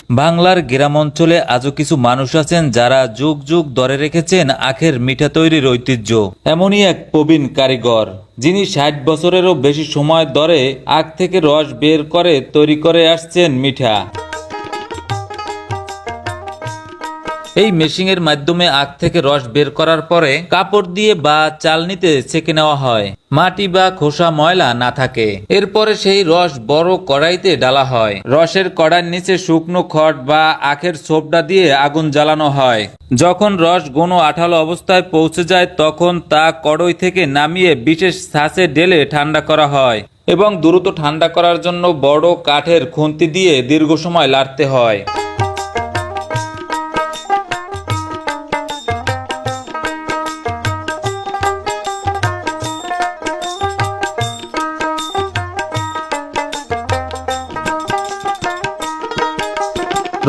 বাংলার গ্রাম অঞ্চলে আজও কিছু মানুষ আছেন যারা যুগ যুগ ধরে রেখেছেন আখের মিঠা তৈরির ঐতিহ্য। এমনই এক প্রবীণ কারিগর যিনি ৬০ বছরেরও বেশি সময় ধরে আখ থেকে রস বের করে তৈরি করে আসছেন মিঠা। এই মেশিনের মাধ্যমে আখ থেকে রস বের করার পরে কাপড় দিয়ে বা চালনিতে ছেঁকে নেওয়া হয়, মাটি বা খোসা ময়লা না থাকে। এরপরে সেই রস বড় কড়াইতে ডালা হয়। রসের কড়াইয়ের নিচে শুকনো খড় বা আখের ছোবড়া দিয়ে আগুন জ্বালানো হয়। যখন রস ঘন আঠালো অবস্থায় পৌঁছে যায় তখন তা কড়াই থেকে নামিয়ে বিশেষ ছাঁচে ঢেলে ঠান্ডা করা হয় এবং দ্রুত ঠান্ডা করার জন্য বড় কাঠের খুন্তি দিয়ে দীর্ঘ সময় লাড়তে হয়।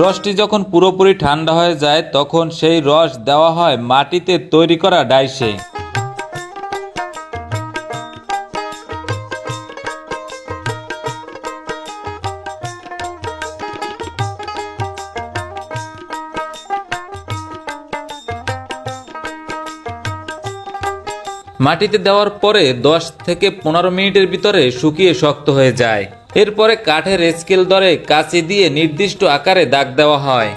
রসটি যখন পুরোপুরি ঠান্ডা হয়ে যায় তখন সেই রস দেওয়া হয় মাটিতে তৈরি করা ডাইসে। মাটিতে দেওয়ার পরে 10 থেকে 15 মিনিটের ভিতরে শুকিয়ে শক্ত হয়ে যায়। এরপরে কাঠের স্কেল ধরে কাঁচি দিয়ে নির্দিষ্ট আকারে দাগ দেওয়া হয়।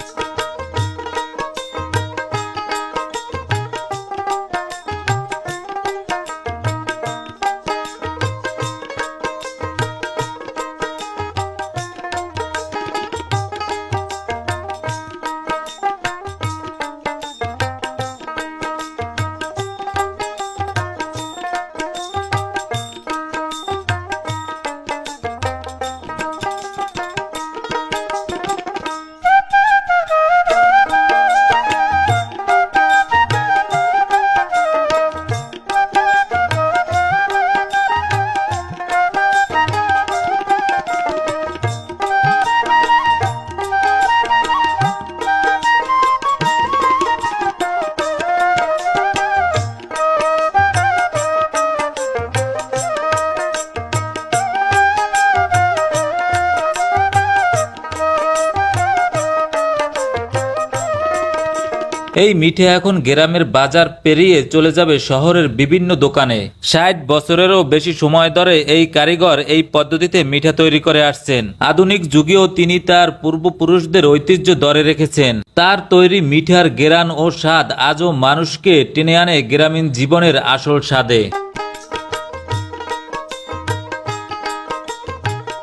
এই মিঠে এখন গ্রামের বাজার পেরিয়ে চলে যাবে শহরের বিভিন্ন দোকানে। ৬০ বছরেরও বেশি সময় ধরে এই কারিগর এই পদ্ধতিতে মিঠা তৈরি করে আসছেন। আধুনিক যুগেও তিনি তার পূর্বপুরুষদের ঐতিহ্য ধরে রেখেছেন। তার তৈরি মিঠার ঘ্রাণ ও স্বাদ আজও মানুষকে টেনে আনে গ্রামীণ জীবনের আসল স্বাদে।